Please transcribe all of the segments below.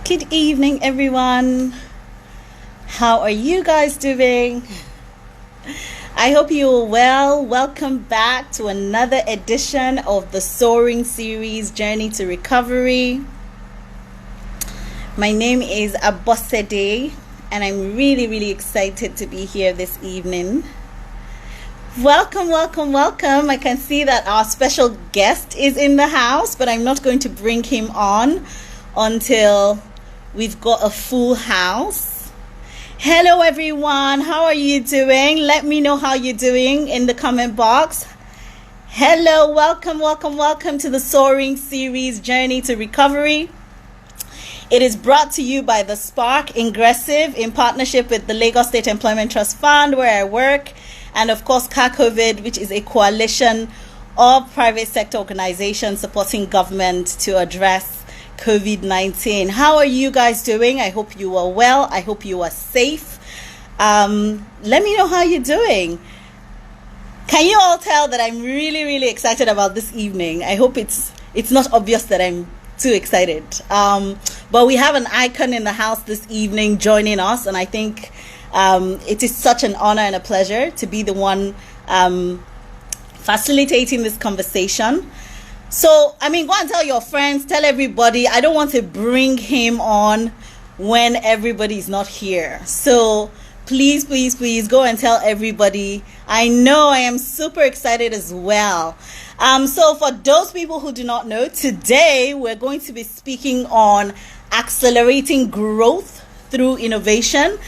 Good evening, everyone. How are you guys doing? I hope you are well. Welcome back to another edition of the Soaring series, Journey to Recovery. My name is Abosede, and I'm really excited to be here this evening. Welcome. I can see that our special guest is in the house, but I'm not going to bring him on until we've got a full house. Hello, everyone. How are you doing? Let me know how you're doing in the comment box. Hello, welcome to the Soaring series, Journey to Recovery. It is brought to you by the Spark Ingressive in partnership with the Lagos State Employment Trust Fund, where I work, and of course COVID, which is a coalition of private sector organizations supporting government to address COVID-19. How are you guys doing? I hope you are well. I hope you are safe. Let me know how you're doing. Can you all tell that I'm really excited about this evening? I hope it's not obvious that I'm too excited. But we have an icon in the house this evening joining us, and I think it is such an honor and a pleasure to be the one facilitating this conversation. So, go and tell your friends, tell everybody. I don't want to bring him on when everybody is not here. So, please go and tell everybody. I know I am super excited as well. So for those people who do not know, today we're going to be speaking on accelerating growth through innovation.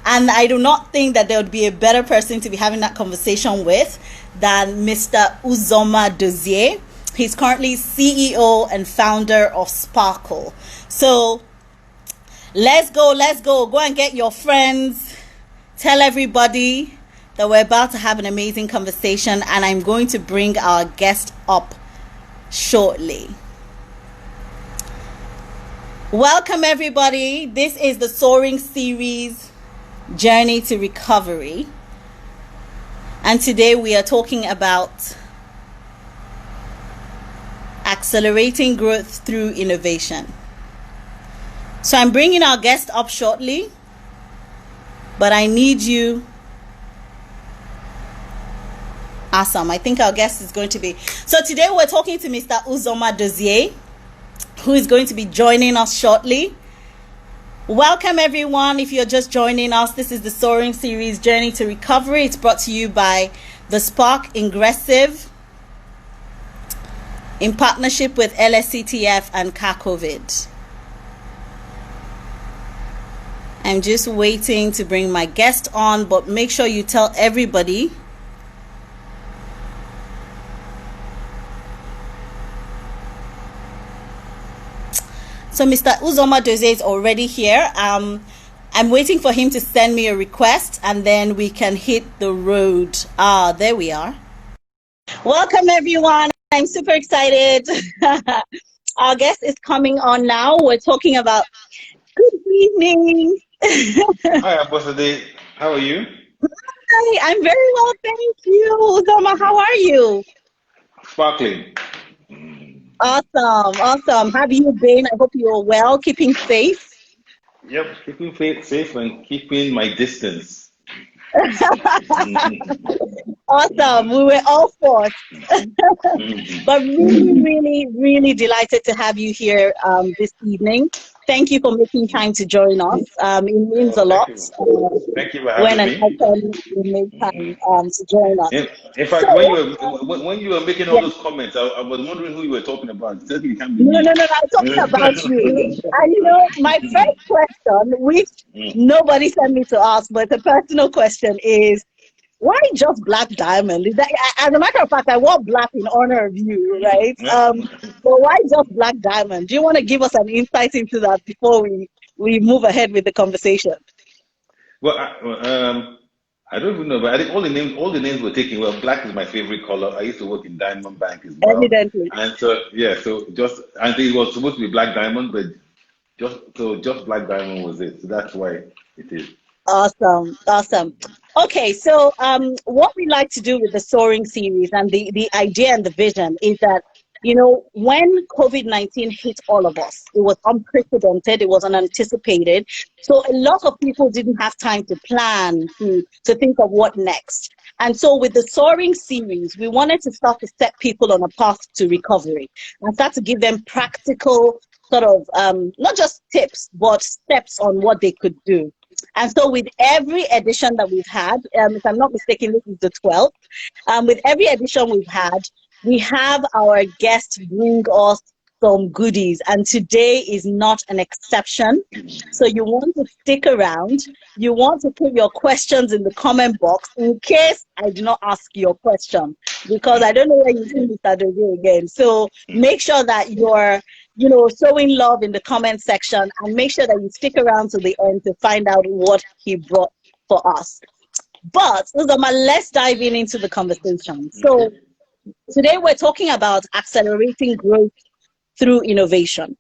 And I do not think that there would be a better person to be having that conversation with than Mr. Uzoma Dozie. He's currently CEO and founder of Sparkle. So let's go. Go and get your friends. Tell everybody that we're about to have an amazing conversation, and I'm going to bring our guest up shortly. Welcome, everybody. This is the Soaring series, Journey to Recovery. And today we are talking about accelerating growth through innovation. So I'm bringing our guest up shortly, but I need you. Awesome. I think our guest is going to be. So today we're talking to Mr. Uzoma Dozie, who is going to be joining us shortly. Welcome, everyone. If you're just joining us, this is the Soaring series, Journey to Recovery. It's brought to you by the Spark Ingressive in partnership with LSCTF and COVID. I'm just waiting to bring my guest on, but make sure you tell everybody. So Mr. Uzoma Dozie is already here. I'm waiting for him to send me a request, and then we can hit the road. There we are. Welcome, everyone. I'm super excited. Our guest is coming on now. We're talking about good evening. Hi, Ambassador. How are you? Hi, I'm very well, thank you. Uzoma, how are you? Sparkling. Awesome. Have you been? I hope you're well, keeping safe. Yep, keeping safe and keeping my distance. Awesome. We were all for it. But really delighted to have you here this evening. Thank you for making time to join us. It means a lot. Thank you for having me. When an icon make time to join us. In fact, when you were making all those comments, I was wondering who you were talking about. Certainly can't be me. No, I'm talking about you. And my first question, which nobody sent me to ask, but the personal question is, why just Black Diamond? As a matter of fact, I wore black in honor of you, right? But why just Black Diamond? Do you want to give us an insight into that before we move ahead with the conversation? Well, I don't even know, but I think all the names were taken. Well, black is my favorite color. I used to work in Diamond Bank as well. Evidently. And so and it was supposed to be Black Diamond, but just Black Diamond was it. So that's why it is. Awesome. Okay, so what we like to do with the Soaring series and the idea and the vision is that You know, when COVID-19 hit all of us, it was unprecedented, it was unanticipated. So a lot of people didn't have time to plan, to think of what next. And so with the Soaring series, we wanted to start to set people on a path to recovery and start to give them practical sort of, not just tips, but steps on what they could do. And so with every edition that we've had, if I'm not mistaken, this is the 12th. With every edition we've had, we have our guests bring us some goodies, and today is not an exception. So you want to stick around. You want to put your questions in the comment box in case I do not ask your question, because I don't know where you see Mr. Dozie again. So make sure that you're, showing love in the comment section, and make sure that you stick around to the end to find out what he brought for us. But Uzoma, let's dive into the conversation. So Okay. today we're talking about accelerating growth through innovation.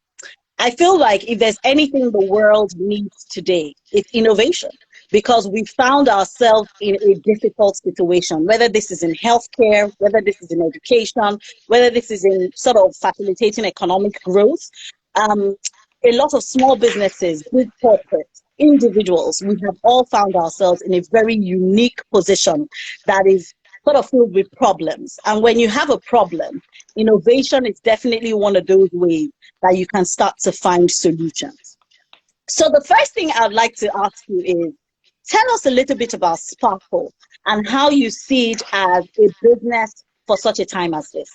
I feel like if there's anything the world needs today, it's innovation, because we found ourselves in a difficult situation, whether this is in healthcare, whether this is in education, whether this is in sort of facilitating economic growth. Um, a lot of small businesses, big corporates, individuals, we have all found ourselves in a very unique position that is sort of filled with problems. And when you have a problem, innovation is definitely one of those ways that you can start to find solutions. So the first thing I'd like to ask you is, tell us a little bit about Sparkle and how you see it as a business for such a time as this.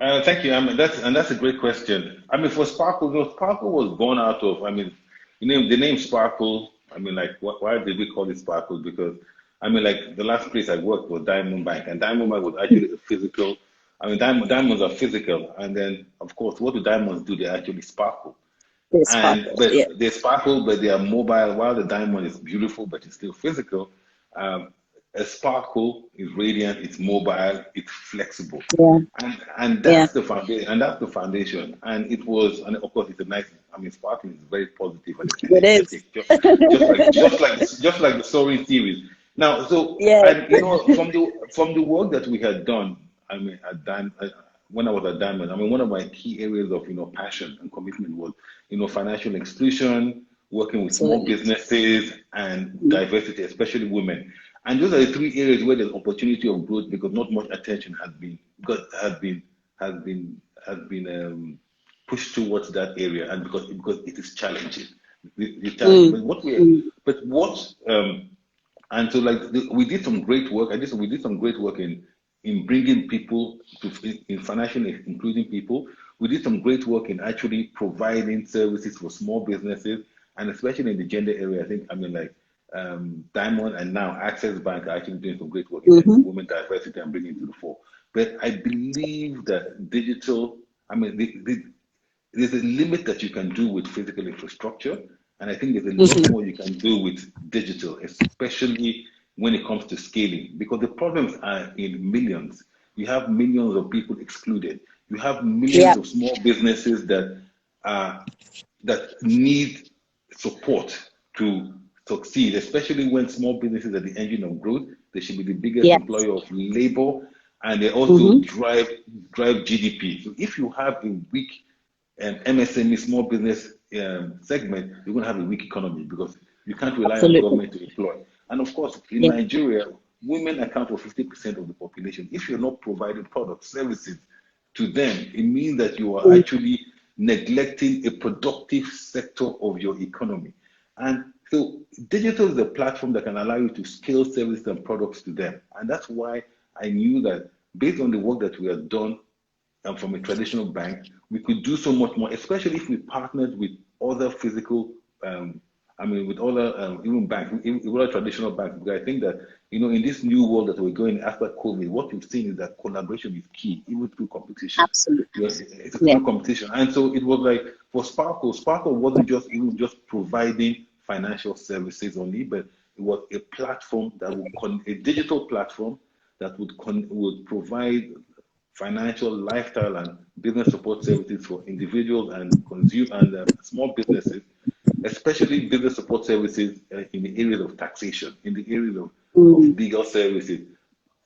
Thank you. I mean, that's a great question. I mean, for Sparkle, Sparkle was born out of. I mean, the name Sparkle. I mean, like, why did we call it Sparkle? Because I mean, like, the last place I worked was Diamond Bank, and Diamond Bank was actually a physical. I mean, diamonds are physical, and then of course, what do diamonds do? They actually sparkle, The and Sparkle, but yeah, they sparkle, but they are mobile. While the diamond is beautiful, but it's still physical. Um, a sparkle is radiant, it's mobile, it's flexible, yeah, and yeah. that's the foundation. And that's the foundation. And it was, and of course, it's a nice. I mean, sparkling is very positive and it's It is. energetic, just like the Soaring series. Now, so Yeah. and from the work that we had done, I mean, when I was at Diamond, I mean, one of my key areas of passion and commitment was financial inclusion, working with small Absolutely. businesses, and diversity, especially women. And those are the three areas where there's opportunity of growth because not much attention has been has been pushed towards that area, and because it is challenging, the challenging. Mm, But what we mm, but what and so like we did some great work. We did some great work in bringing people in financially including people. We did some great work in actually providing services for small businesses, and especially in the gender area. I think I mean like Diamond and now Access Bank are actually doing some great work in terms of mhm, women diversity and bringing it to the fore. But I believe that digital, I mean, there's a limit that you can do with physical infrastructure, and I think there's a lot mhm. more you can do with digital, especially when it comes to scaling, because the problems are in millions. You have millions of people excluded. You have Yeah, millions of small businesses uh, that need support to succeed, especially when small businesses are the engine of growth. They should be the biggest yes. employer of labor, and they also Mhm. drive GDP. So if you have a weak MSME small business segment, you're going to have a weak economy because you can't rely on Absolutely. government to employ. And of course, in Yeah. Nigeria, women account for 50% of the population. If you're not providing products, services to them, it means that you are Mm, actually neglecting a productive sector of your economy. And so digital is a platform that can allow you to scale services and products to them. And that's why I knew that based on the work that we have done from a traditional bank, we could do so much more, especially if we partnered with other physical, I mean, with other even banks, even other traditional banks. Because I think that in this new world that we're going after COVID, what we've seen is that collaboration is key, even through competition. absolutely. It's Yeah. through competition, and so it was like for Sparkle. Sparkle wasn't just providing financial services only, but it was a platform that a digital platform that would provide financial, lifestyle, and business support services for individuals and consumer and small businesses, especially business support services in the areas of taxation, in the areas of Mm, legal services.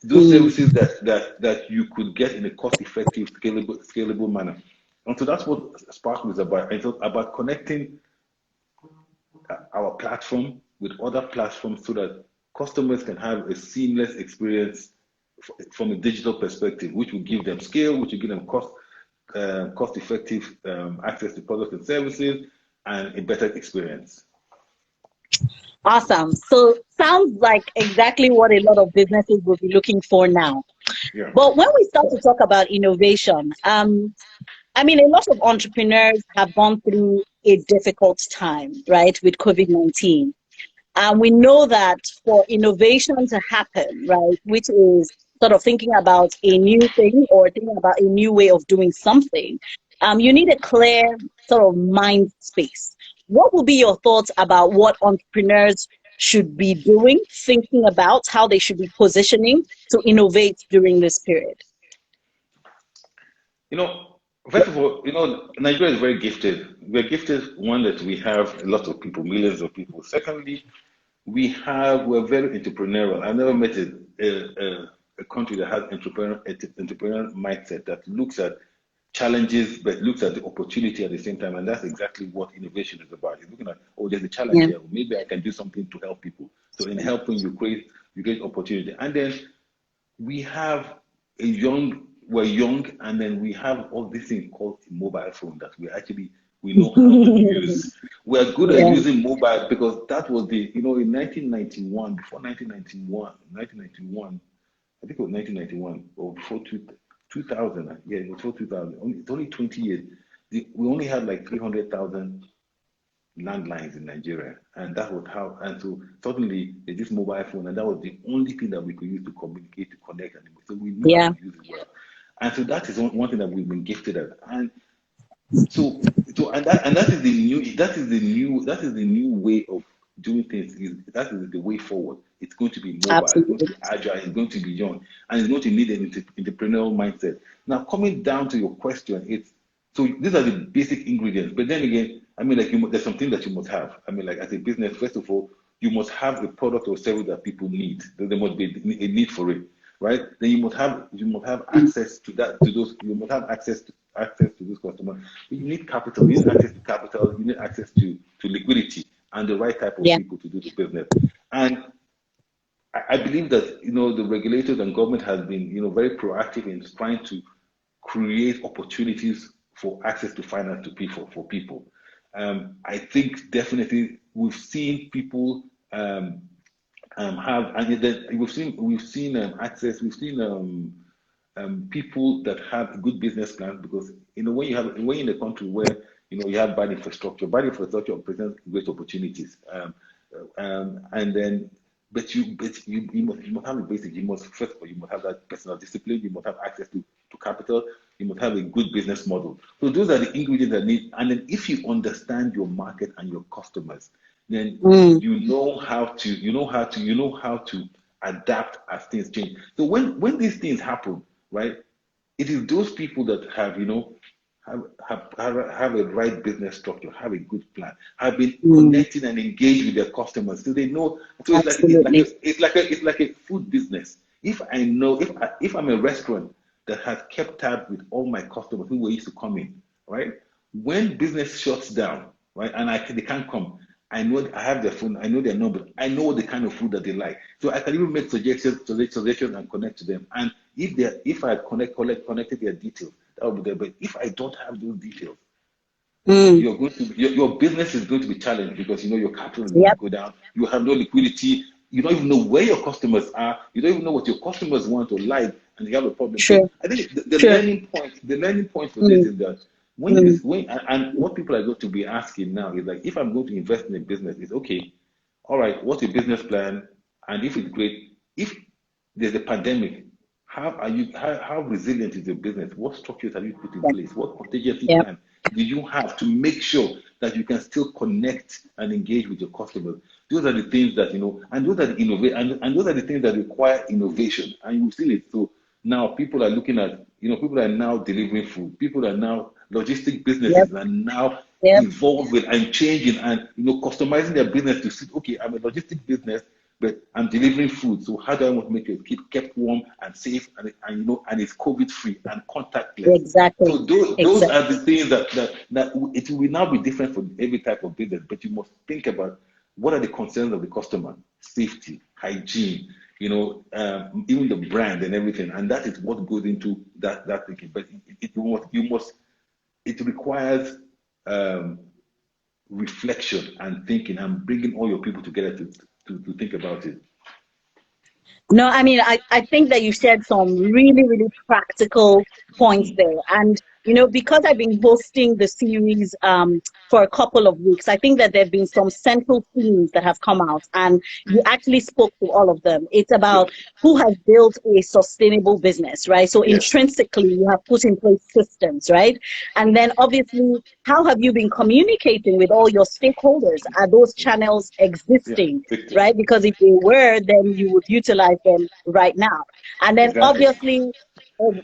those services that you could get in a cost-effective, scalable manner. And so that's what Spark is about. It's about connecting our platform with other platforms so that customers can have a seamless experience from a digital perspective, which will give them scale, which will give them cost-effective access to products and services, and a better experience. Awesome. So sounds like exactly what a lot of businesses will be looking for now. Yeah. But when we start to talk about innovation, I mean, a lot of entrepreneurs have gone through a difficult time, right, with COVID-19. And we know that for innovation to happen, right, which is sort of thinking about a new thing or thinking about a new way of doing something, you need a clear sort of mind space. What will be your thoughts about what entrepreneurs should be doing, thinking about how they should be positioning to innovate during this period? First of all, Nigeria is very gifted. We're gifted, one, that we have a lot of people, millions of people. Secondly, we're very entrepreneurial. I've never met a country that has entrepreneurial mindset that looks at challenges but looks at the opportunity at the same time, and that's exactly what innovation is about. You're looking at, oh, there's a challenge here. Maybe I can do something to help people. So in helping, you create opportunity. And then we're young, and then we have all this thing called a mobile phone that we know how to use. We're good at using mobile because that was in 1991, before 1991, I think it was 1991 or before 2000. Yeah, it was before 2000. It's only 20 years. We only had like 300,000 landlines in Nigeria, and that was how. And so suddenly there's this mobile phone, and that was the only thing that we could use to communicate, to connect, and so we knew how to use it well. And so that is one thing that we've been gifted at. And so that is the new way of doing things. That is the way forward. It's going to be mobile, it's going to be agile, it's going to be young, and it's going to need an entrepreneurial mindset. Now, coming down to your question, so these are the basic ingredients. But then again, I mean, like there's something that you must have. I mean, like as a business, first of all, you must have the product or service that people need. There must be a need for it, right? Then you must have access to that, to those. You must have access to those customers. You need capital. You need access to capital. You need access to liquidity and the right type of people to do the business. And I believe that the regulators and government has been very proactive in trying to create opportunities for access to finance for people. I think definitely we've seen people have, and then we've seen access. We've seen people that have good business plans, because when you're in a country where you have bad infrastructure presents great opportunities. And then, but you must have the basic. First of all, you must have that personal discipline. You must have access to capital. You must have a good business model. So those are the ingredients that need. And then, if you understand your market and your customers, then you know how to adapt as things change. So when these things happen, right, it is those people that have have a right business structure, have a good plan, have been connected and engaged with their customers, so they know. So it's like a food business. If I'm a restaurant that has kept tabs with all my customers who were used to come in, right? When business shuts down, right, and they can't come, I know I have their phone, I know their number, I know the kind of food that they like, so I can even make suggestions and connect to them. And if I connected their details, that will be there. But if I don't have those details, your business is going to be challenged, because your capital is going to go down. You have no liquidity. You don't even know where your customers are. You don't even know what your customers want or like, and you have a problem. Sure. So I think the learning point for this is that and what people are going to be asking now is like, if I'm going to invest in a business, it's okay. All right, what's your business plan? And if it's great, if there's a pandemic, how resilient is your business? What structures have you put in place? What contingency plan do you have to make sure that you can still connect and engage with your customers? Those are the things that and those are the and those are the things that require innovation. And you've seen it. So now people are looking at people are now delivering food. People are now logistic businesses are now evolving and changing and customizing their business to suit. Okay, I'm a logistic business, but I'm delivering food. So how do I want to make it keep kept warm and safe and and it's COVID free and contactless? Exactly. So those Exactly. are the things that it will now be different for every type of business. But you must think about what are the concerns of the customer: safety, hygiene, even the brand and everything. And that is what goes into that thinking. But it requires reflection and thinking and bringing all your people together to think about it. No, I mean, I think that you shared some really, really practical points there. And, because I've been hosting the series for a couple of weeks, I think that there have been some central themes that have come out, and you actually spoke to all of them. It's Sure. about who has built a sustainable business, right? So Yes. intrinsically, you have put in place systems, right? And then obviously, how have you been communicating with all your stakeholders? Are those channels Yeah. existing? Victor. Right? Because if they were, then you would utilize them right now. And then Exactly. obviously,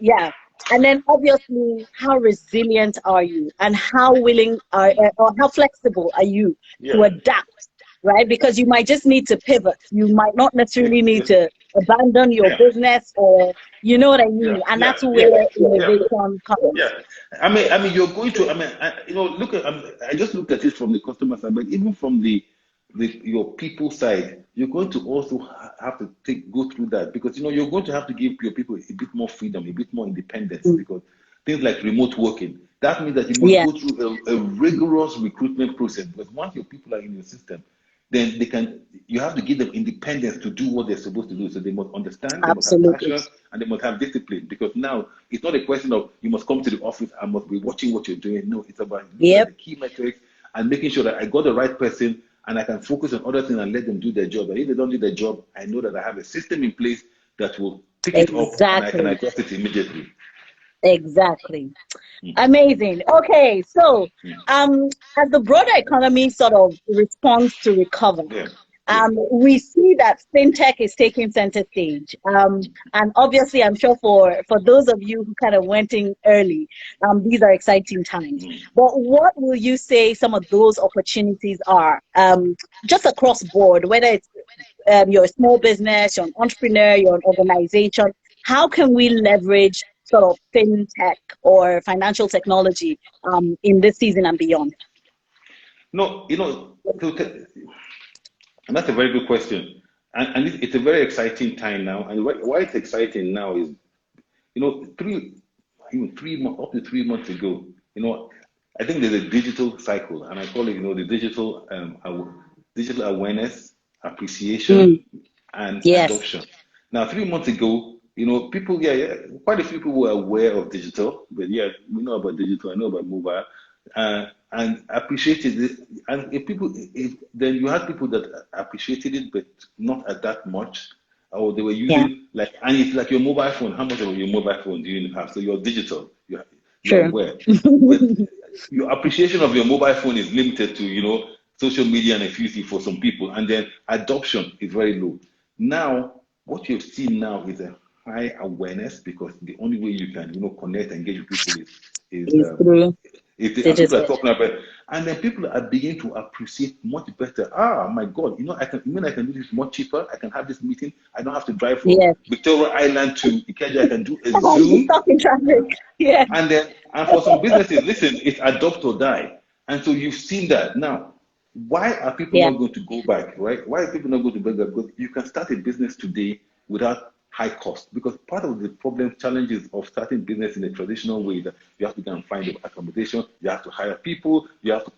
yeah. And then obviously, how resilient are you, and how willing are, or how flexible are you to Yeah. adapt, right? Because you might just need to pivot. You might not Yeah. necessarily need Yeah. to abandon your Yeah. business, or you know what I Yeah. mean. And Yeah. that's Yeah. where Yeah. innovation Yeah. comes. I mean, you're going to. Look at. I just looked at it from the customer side, but even from your people side, you're going to also have to go through that because you're going to have to give your people a bit more freedom, a bit more independence Mm. because things like remote working. That means that you must Yeah, go through a rigorous recruitment process because once your people are in your system, then you have to give them independence to do what they're supposed to do. So they must understand, they must have absolutely. passion, and they must have discipline. Because now it's not a question of you must come to the office and must be watching what you're doing. No, it's about looking at Yep, the key metrics and making sure that I got the right person and I can focus on other things and let them do their job. And if they don't do their job, I know that I have a system in place that will pick it up and I can exactly. adjust it immediately. Exactly. Mhm. Amazing. Okay, so as the broader economy sort of responds to recover, Yeah, yeah, we see that fintech is taking center stage. And obviously, I'm sure for those of you who kind of went in early, these are exciting times. mm. But what will you say some of those opportunities are, just across board, whether it's you're a small business, you're an entrepreneur, you're an organization? How can we leverage sort of fintech or financial technology in this season and beyond? No, and that's a very good question. And it's a very exciting time now. And why it's exciting now is, even 3 months, up to 3 months ago, I think there's a digital cycle, and I call it, the digital awareness, Mm, appreciation, and yes, adoption. Now, 3 months ago, people, quite a few people were aware of digital, but yeah, we know about digital, I know about mobile, and appreciated it. And then you had people that appreciated it, but not at that much, or they were yeah, using and it's like your mobile phone. How much of your mobile phone do you have? So you're digital, you're true. aware, but your appreciation of your mobile phone is limited to social media and a few things for some people, and then adoption is very low. Now, what you've seen now is a high awareness because the only way you can connect and engage with people is Is through and people are digital. talking about it, and then people are beginning to appreciate much better. Ah, my God, I can do this much cheaper. I can have this meeting. I don't have to drive from Yes. Victoria Island to Ikeja. I can do a I'm just Zoom. stuck in traffic. Yeah. And for some businesses, listen, it's adopt or die. And so you've seen that. Now, why are people Yeah. not going to go back, right? Why are people not going to go back? Because you can start a business today without high cost. Because part of the problem, challenges of starting business in a traditional way that you have to go and find accommodation, you have to hire people, you have to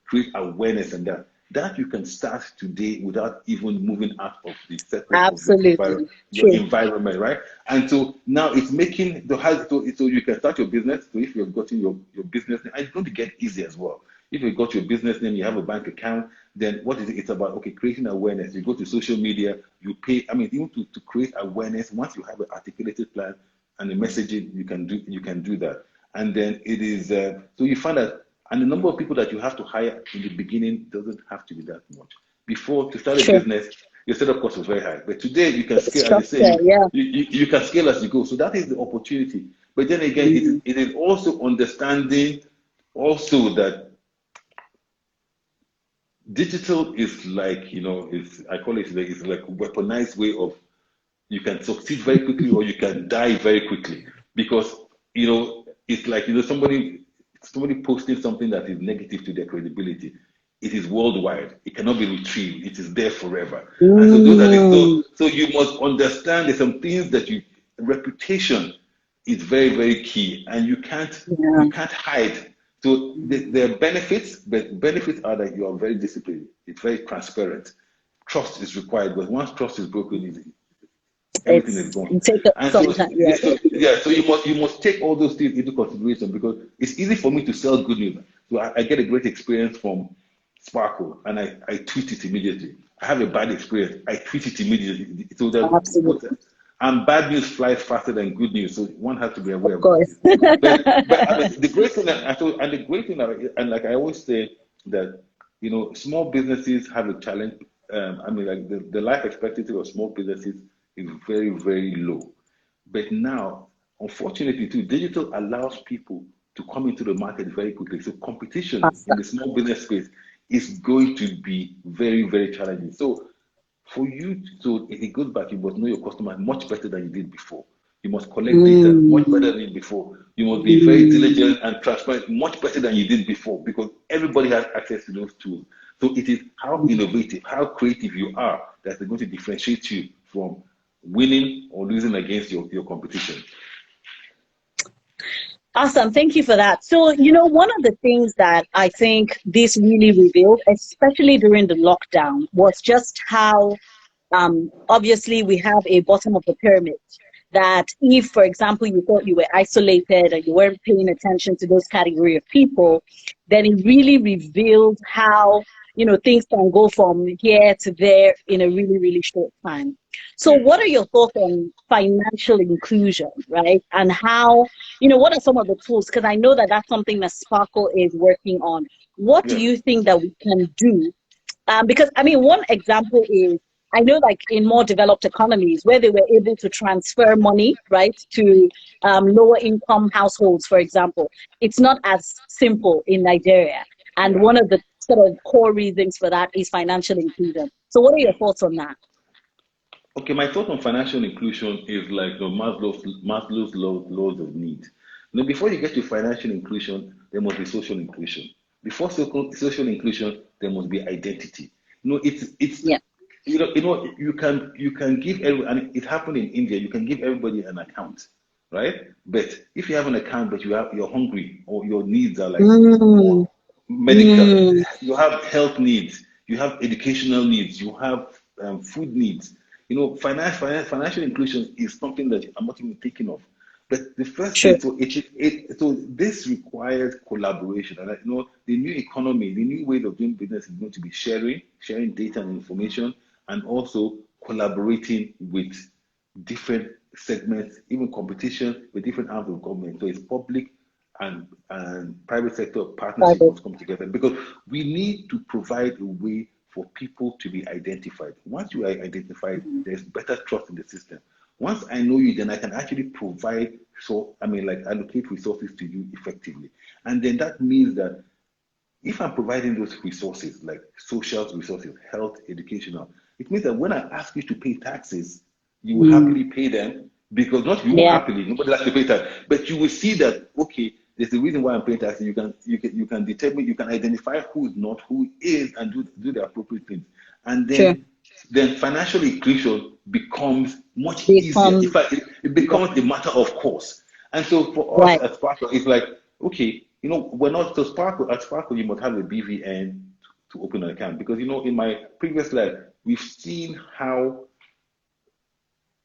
create awareness and that you can start today without even moving out of the circle of Absolutely. your True. environment, right? And so now it's making so you can start your business. So if you've gotten your business name, and it's going to get easy as well. If you've got your business name, you have a bank account, then what is it? It's about creating awareness. You go to social media, you pay. I mean, even to create awareness, once you have an articulated plan and the messaging, you can do that. And then it is so you find that, and the number of people that you have to hire in the beginning doesn't have to be that much. Before, to start a True. business, your setup cost was very high. But today you can scale, as they say, Structure. Yeah. you can scale as you go. So that is the opportunity. But then again, Mm, it is also understanding also that digital is like, I call it like, it's like a weaponized way of, you can succeed very quickly or you can die very quickly, because it's like, somebody posting something that is negative to their credibility. It is worldwide. It cannot be retrieved. It is there forever. And so those are the so you must understand there's some things that reputation is very, very key, and you can't hide. So there are benefits, but benefits are that you are very disciplined. It's very transparent. Trust is required, but once trust is broken, everything is gone. You take up And so, sometimes. so you must take all those things into consideration, because it's easy for me to sell good news. So I get a great experience from Sparkle, and I tweet it immediately. I have a bad experience, I tweet it immediately. So that Absolutely. and bad news flies faster than good news, so one has to be aware Of of course. that. But I mean, the great thing and like I always say that small businesses have a challenge. I mean, like the life expectancy of small businesses is very, very low. But now, unfortunately, too, digital allows people to come into the market very quickly. So competition in Faster. the small business space is going to be very, very challenging. So for you to, it goes back, you must know your customer much better than you did before. You must collect data much better than you did before. You must be very diligent and transparent much better than you did before, because everybody has access to those tools. So it is how innovative, how creative you are that's going to differentiate you from winning or losing against your competition. Awesome. Thank you for that. So, one of the things that I think this really revealed, especially during the lockdown, was just how obviously we have a bottom of the pyramid. That if, for example, you thought you were isolated and you weren't paying attention to those category of people, then it really revealed how, things can go from here to there in a really, really short time. So Yeah. what are your thoughts on financial inclusion, right? And how, what are some of the tools? Because I know that that's something that Sparkle is working on. What do Yeah. you think that we can do? Because I mean, one example is I know, like in more developed economies, where they were able to transfer money, right, to lower income households, for example, it's not as simple in Nigeria. And Yeah. one of the sort of core reasons for that is financial inclusion. So, what are your thoughts on that? Okay, my thought on financial inclusion is like the Maslow's laws of need. Before you get to financial inclusion, there must be social inclusion. Before social inclusion, there must be identity. It's Yeah, you can give every, and it happened in India. You can give everybody an account, right? But if you have an account, but you're hungry, or your needs are like mm, more medical, mm, you have health needs, you have educational needs, you have food needs. Financial inclusion is something that I'm not even thinking of. But the first true. thing, so this requires collaboration, and the new economy, the new way of doing business is going to be sharing data and information, and also collaborating with different segments, even competition with different arms of government. So it's public and private sector partnership Private. must come together, because we need to provide a way for people to be identified. Once you are identified, there's better trust in the system. Once I know you, then I can actually provide, like allocate resources to you effectively. And then that means that if I'm providing those resources, like social resources, health, educational, it means that when I ask you to pay taxes, you will Mm, happily pay them, because not you yeah, happily, nobody likes to pay tax, but you will see that, okay, there's a reason why I'm paying taxes. You can determine, you can identify who is not, who is, and do the appropriate things. And true. then financial inclusion becomes much easier. In Become, fact, it yeah, becomes a matter of course. And so for us right. at Sparkle, it's like, okay, we're not, so at Sparkle, you must have a BVN to open an account, because in my previous life, we've seen how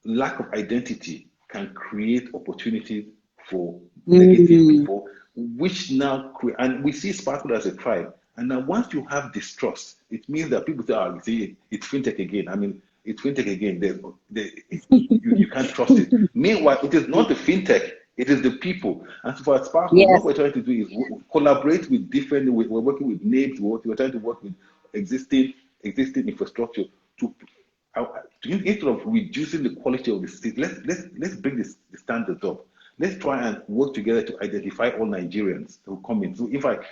lack of identity can create opportunities for negative Mm, people, which now create, and we see Sparkle as a tribe. And now, once you have distrust, it means that people say, "Oh, you see, it's fintech again." I mean, it's fintech again. You can't trust it. Meanwhile, it is not the fintech; it is the people. And so for Sparkle, what yes, we're trying to do is collaborate with different. We're working with NABs. We're trying to work with existing infrastructure to instead of reducing the quality of the state, let's bring the standards up. Let's try and work together to identify all Nigerians who come in. So, in fact,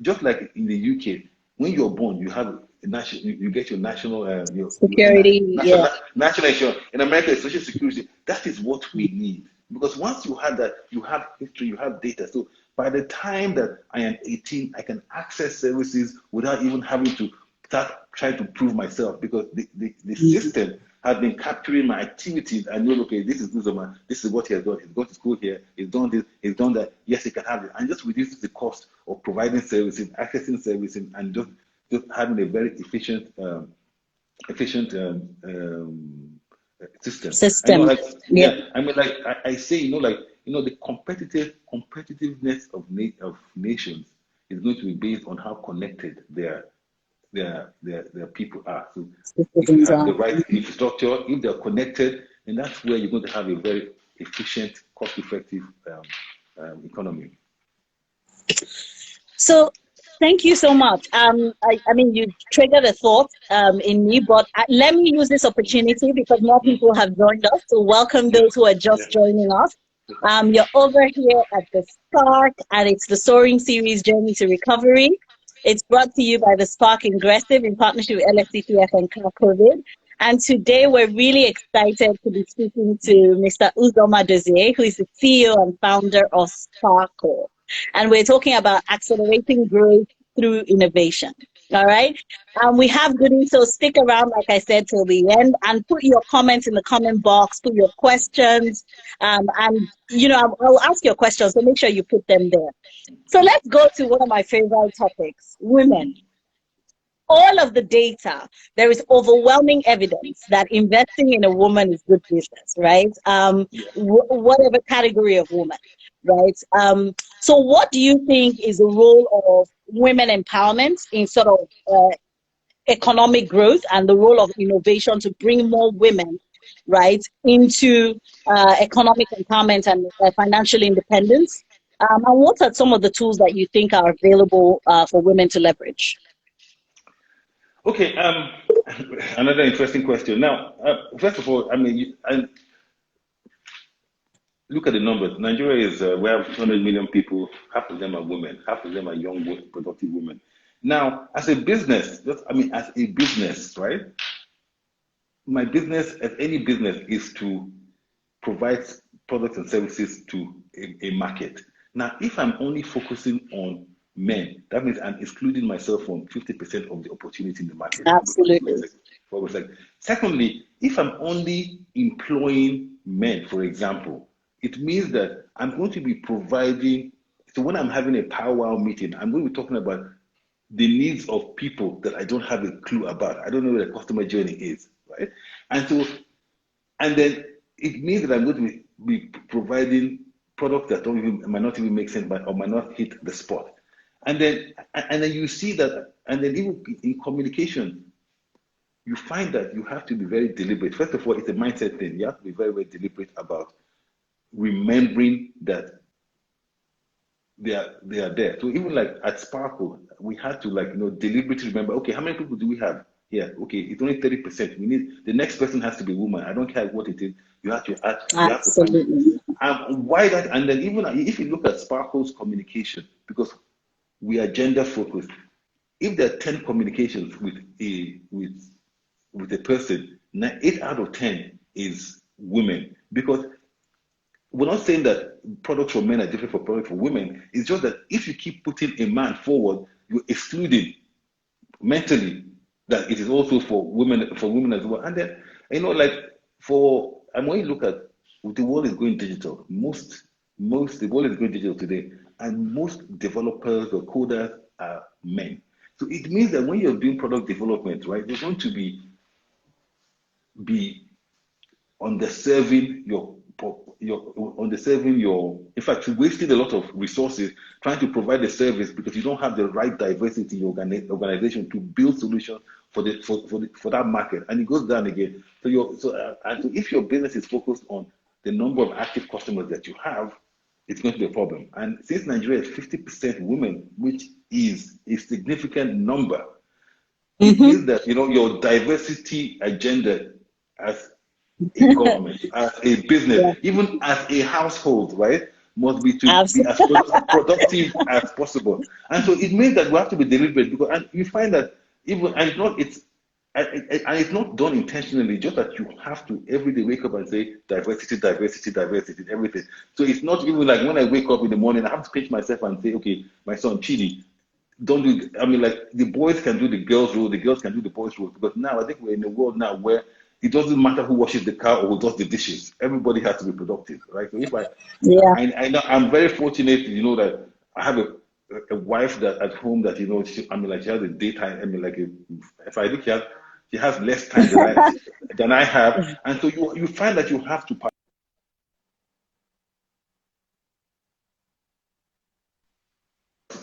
just like in the UK, when you're born, you have you get your national Security, yeah. national insurance. In America, it's social security. That is what we need, because once you have that, you have history, you have data. So by the time that I am 18, I can access services without even having to start trying to prove myself, because the system has been capturing my activities. I know, okay, this is Uzoma, this is what he has done. He's gone to school here, he's done this, he's done that. Yes, he can have it, and just reduces the cost of providing services, accessing services, and just having a very efficient system. I know, like, yeah. I mean, like I say, the competitiveness of nations is going to be based on how connected their people are. So if you have the right infrastructure, if they're connected, and that's where you're going to have a very efficient, cost-effective economy. So, thank you so much. I mean, you triggered a thought in me, but let me use this opportunity because more people have joined us. So, welcome those who are just joining us. You're over here at the Spark, and it's the Soaring Series Journey to Recovery. It's brought to you by the Spark Ingressive in partnership with LSCTF and COVID. And today we're really excited to be speaking to Mr. Uzoma Dozie, who is the CEO and founder of Sparkle. And we're talking about accelerating growth through innovation. All right. We have goodies, so stick around, like I said, till the end, and put your comments in the comment box, put your questions, and I'll ask your questions, so make sure you put them there. So let's go to one of my favorite topics: women. All of the data, there is overwhelming evidence that investing in a woman is good business, right? Whatever category of woman, right? So what do you think is the role of women empowerment in sort of economic growth, and the role of innovation to bring more women, right, into economic empowerment and financial independence? And what are some of the tools that you think are available for women to leverage? Okay, another interesting question. Now, first of all, I mean, look at the numbers. Nigeria is, we have 200 million people. Half of them are women. Half of them are young, productive women. Now, as a business, right? My business, as any business, is to provide products and services to a market. Now, if I'm only focusing on men, that means I'm excluding myself from 50% of the opportunity in the market. Absolutely. Secondly, if I'm only employing men, for example, it means that I'm going to be providing. So when I'm having a powwow meeting, I'm going to be talking about the needs of people that I don't have a clue about. I don't know what the customer journey is, right? And then it means that I'm going to be providing products that might not even make sense, or might not hit the spot. And then you see that, and then even in communication, you find that you have to be very deliberate. First of all, it's a mindset thing. You have to be very, very deliberate about remembering that they are there. So even like at Sparkle, we had to deliberately remember, okay, how many people do we have here? Okay, it's only 30%. We need, the next person has to be a woman. I don't care what it is. You have to add. Absolutely. Why that? And then even if you look at Sparkle's communication, because we are gender focused. If there are 10 communications with a person, 8 out of 10 is women. Because we're not saying that products for men are different from products for women. It's just that if you keep putting a man forward, you're excluding mentally that it is also for women as well. And then and when you look at, the world is going digital. The world is going digital today, and most developers or coders are men. So it means that when you're doing product development, right, you're going to be underserving in fact, you're wasting a lot of resources trying to provide a service because you don't have the right diversity in your organization to build solutions for that market, and it goes down again. So if your business is focused on the number of active customers that you have, it's going to be a problem. And since Nigeria is 50% women, which is a significant number, it means that your diversity agenda as a government, as a business, even as a household, right, must be be as productive as possible. And so it means that we have to be deliberate, and you find that even and it's not and it's not done intentionally, just that you have to every day wake up and say diversity, diversity, diversity, everything. So it's not even like when I wake up in the morning, I have to pinch myself and say, okay, my son Chidi, don't do. I mean, like the boys can do the girls' role, the girls can do the boys' role. Because now I think we're in a world now where it doesn't matter who washes the car or who does the dishes. Everybody has to be productive, right? So if Yeah. I know I'm very fortunate, that I have a wife that at home that I mean, like she has a daytime. I mean, like if I think she has less time than I have, and so you find that you have to.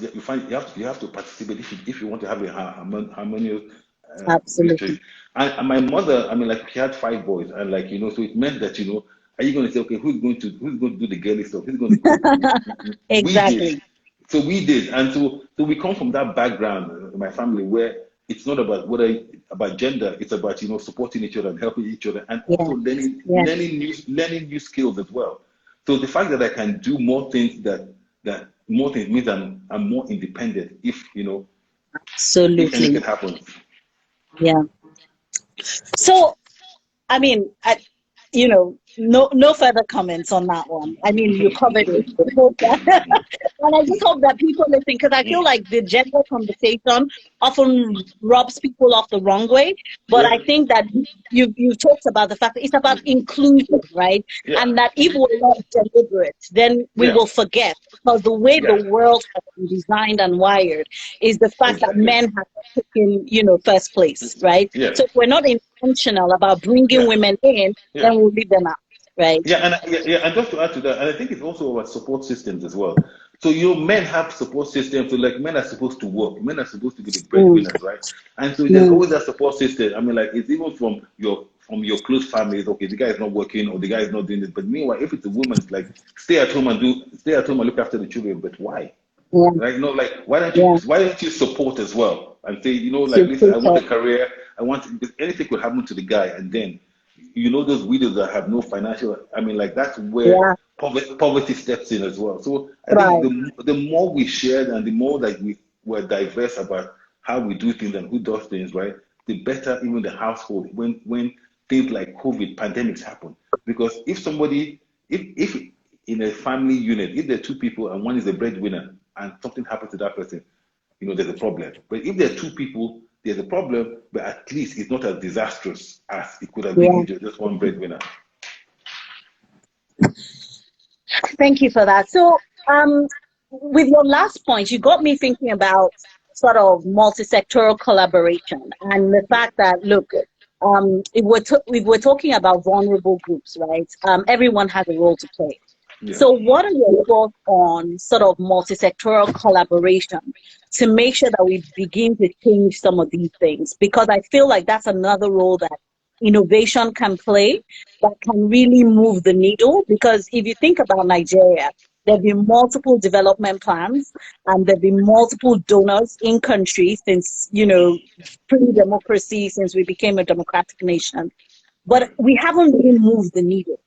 You have to participate if you want to have a harmonious Absolutely. relationship. And my mother, I mean, like she had 5 boys, and like so it meant that are you going to say, okay, who's going to do the girly stuff? Who's going to cook? We did. Exactly. So we did, and so we come from that background in my family where it's not about about gender. It's about supporting each other and helping each other, and Yeah. also learning Yeah. new skills as well. So the fact that I can do more things that more things means I'm more independent if anything Absolutely. happens. Yeah. So, I mean, no further comments on that one. I mean, you covered it. I hope that- and I just hope that people listen, because I feel like the gender conversation often rubs people off the wrong way. But Yeah, I think that you talked about the fact that it's about inclusion, right? yeah, And that if we're not deliberate, then we yeah, will forget, because the way the yeah. world has been designed and wired is the fact that Exactly. men have taken, first place, right? So Yes. if we're not intentional about bringing Yeah. women in, Yeah. then we'll leave them out, right? Yeah, and just to add to that, and I think it's also about support systems as well. So men have support systems. So like men are supposed to work. Men are supposed to be the Mm, breadwinners, right? And so there's mm, always that support system. I mean, like it's even from your close families. Okay, the guy is not working or the guy is not doing this. But meanwhile, if it's a woman, it's like stay at home and look after the children. But why? yeah, Right? Like yeah. why don't you support as well and say, like listen, I want a Support. career, because anything could happen to the guy, and then those widows that have no financial, I mean, like that's where Yeah, poverty steps in as well. So I think right. the more we share and the more like we're diverse about how we do things and who does things, right, the better even the household when things like COVID pandemics happen. Because if in a family unit, if there are 2 people and one is the breadwinner and something happens to that person, there's a problem. But if there are 2 people, there's a problem, but at least it's not as disastrous as it could have been Yeah. if there's just one breadwinner. Thank you for that. So, with your last point, you got me thinking about sort of multi-sectoral collaboration and the Yeah, fact that, look, if we're talking about vulnerable groups, right? Everyone has a role to play. yeah. So, what are your thoughts on sort of multi-sectoral collaboration to make sure that we begin to change some of these things? Because I feel like that's another role that innovation can play, that can really move the needle. Because if you think about Nigeria, there have been multiple development plans and there have been multiple donors in country since, pre-democracy, since we became a democratic nation. But Right. we haven't really moved the needle.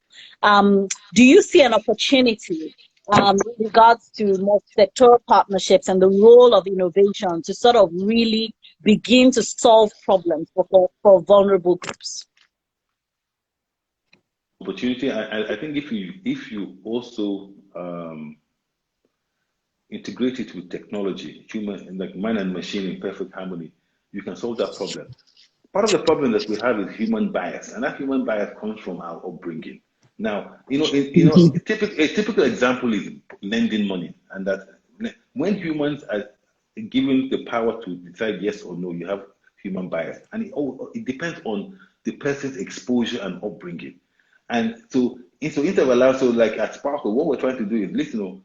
Do you see an opportunity with regards to multi-sectoral partnerships and the role of innovation to sort of really begin to solve problems for vulnerable groups? Opportunity. I think if you also integrate it with technology, human, like man and machine in perfect harmony, you can solve that problem. Part of the problem that we have is human bias, and that human bias comes from our upbringing. Now, a typical example is lending money, and that when humans are given the power to decide yes or no, you have human bias, and it depends on the person's exposure and upbringing. And so instead of allowing, so like at Sparkle, what we're trying to do is listen.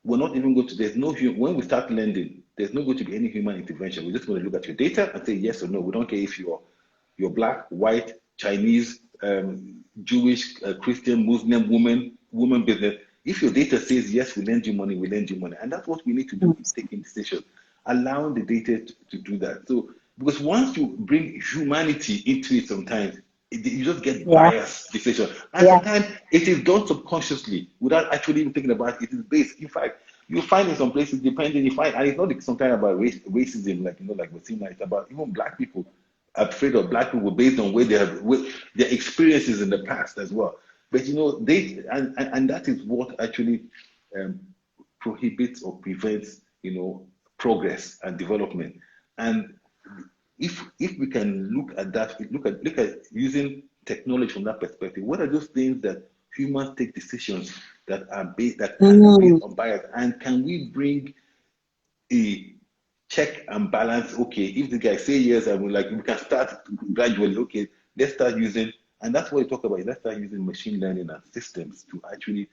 We're not even going to, there's no, when we start lending, there's not going to be any human intervention. We're just going to look at your data and say yes or no. We don't care if you're black, white, Chinese, Jewish, Christian, Muslim, woman business. If your data says yes, we lend you money, we lend you money. And that's what we need to do in taking decisions, allowing the data to do that. So, because once you bring humanity into it sometimes, you just get Yeah, biased decision. And yeah, sometimes it is done subconsciously without actually even thinking about it. It is based. In fact, You find in some places, depending, you find, and it's not sometimes about racism, like like we're seeing, it's about even black people afraid of black people based on where they have their experiences in the past as well. But they and that is what actually um, prohibits or prevents progress and development. And if we can look at that, look at using technology from that perspective, what are those things that humans take decisions that are based on bias, and can we bring a check and balance? Okay, if the guy say yes, and we can start gradually. Okay, let's start using, and that's what we talk about. Let's start using machine learning and systems to actually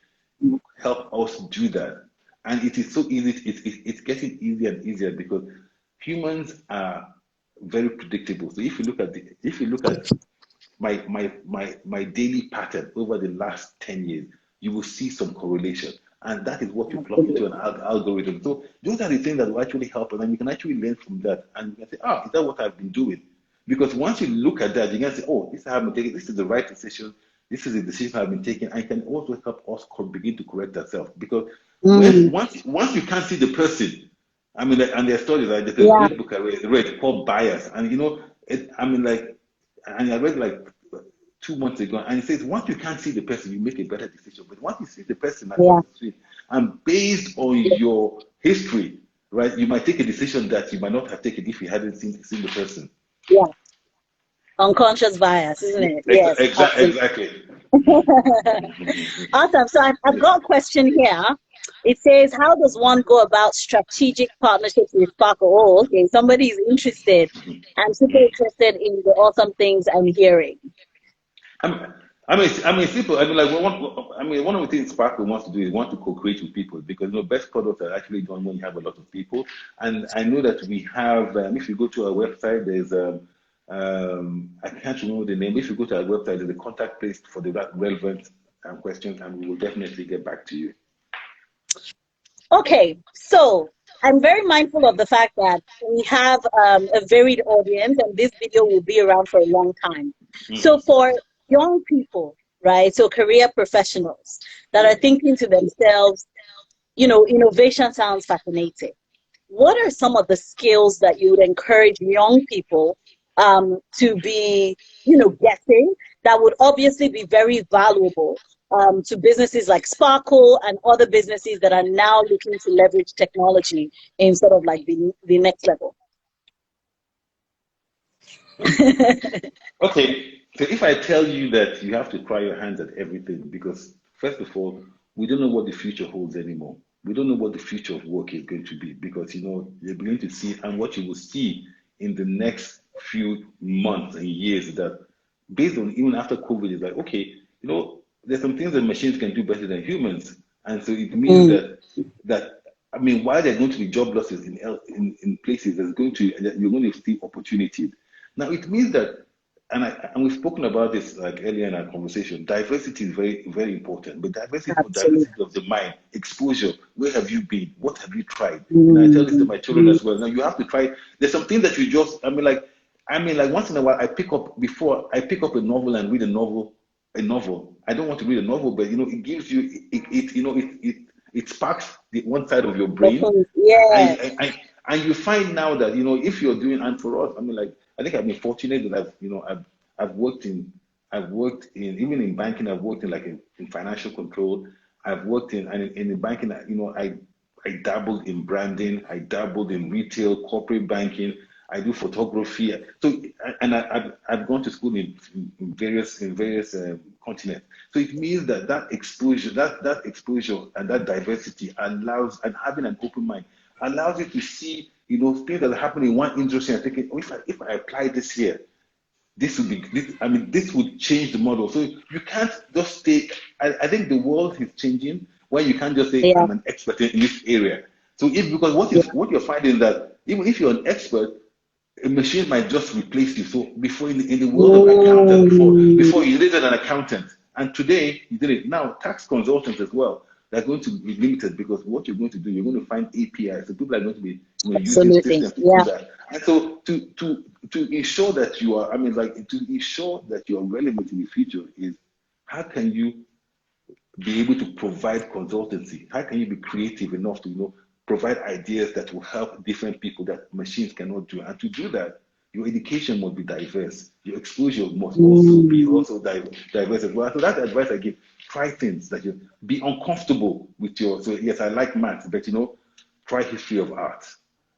help us do that. And it is so easy. It's getting easier and easier because humans are very predictable. So if you look at my daily pattern over the last 10 years, you will see some correlation. And that is what you plug into an algorithm. So those are the things that will actually help, and then you can actually learn from that. And you can say, is that what I've been doing? Because once you look at that, you can say, this is how I've been taking, this is the right decision, this is the decision I've been taking. And it can also help us begin to correct ourselves. Because once you can't see the person, and there are stories, like there's a great book I read called Bias. And and I read like 2 months ago, and it says once you can't see the person, you make a better decision. But once you see the person across the street, and based on your history, right, you might take a decision that you might not have taken if you hadn't seen the person. Yeah. Unconscious bias, isn't it? Yes. Exactly. Awesome. So I've got a question here. It says, how does one go about strategic partnerships with Sparkle? Oh, okay. Somebody is interested. I'm super interested in the awesome things I'm hearing. Simple. One of the things Sparkle wants to do is want to co-create with people, because best products are actually done when you have a lot of people. And I know that we have. If you go to our website, there's I can't remember the name. If you go to our website, there's a contact place for the relevant questions, and we will definitely get back to you. Okay, so I'm very mindful of the fact that we have a varied audience, and this video will be around for a long time. So for young people, right, so career professionals that are thinking to themselves, innovation sounds fascinating. What are some of the skills that you would encourage young people to be, getting, that would obviously be very valuable to businesses like Sparkle and other businesses that are now looking to leverage technology in sort of like the next level? Okay, so if I tell you that you have to try your hands at everything, because first of all, we don't know what the future holds anymore. We don't know what the future of work is going to be, because you're going to see, and what you will see in the next few months and years, that based on even after COVID, is like, okay, there's some things that machines can do better than humans. And so it means that while there are going to be job losses in places, you're going to see opportunities. Now it means that, and we've spoken about this like earlier in our conversation, diversity is very, very important. But diversity of the mind, exposure. Where have you been? What have you tried? And I tell this to my children as well. Now you have to try. There's some things that you just, once in a while I pick up a novel and read a novel. I don't want to read a novel, but it gives you it sparks the one side of your brain. And you find now that if you're doing, and for us, I think I've been fortunate that I've worked in even in banking. I've worked in financial control. I've worked in banking. I dabbled in branding. I dabbled in retail, corporate banking. I do photography. So, and I've gone to school in various continents. So it means that exposure, that exposure and that diversity allows, and having an open mind allows you to see, things that are happening in one industry and thinking, if I apply this here, this would change the model. So you can't just stay. I think the world is changing where you can't just say I'm an expert in this area. So because what you're finding that even if you're an expert, a machine might just replace you. So before in the world of accountant, before you needed an accountant, and today you did it. Now tax consultants as well, they're going to be limited, because what you're going to do, you're going to find APIs. So people are going to be using systems to do that. And so to ensure that you are, to ensure that you are relevant in the future is, how can you be able to provide consultancy? How can you be creative enough to, provide ideas that will help different people that machines cannot do? And to do that, your education must be diverse. Your exposure must also be diverse as well. So that's the advice I give. Try things that you be uncomfortable with your. So yes, I like maths, but try history of art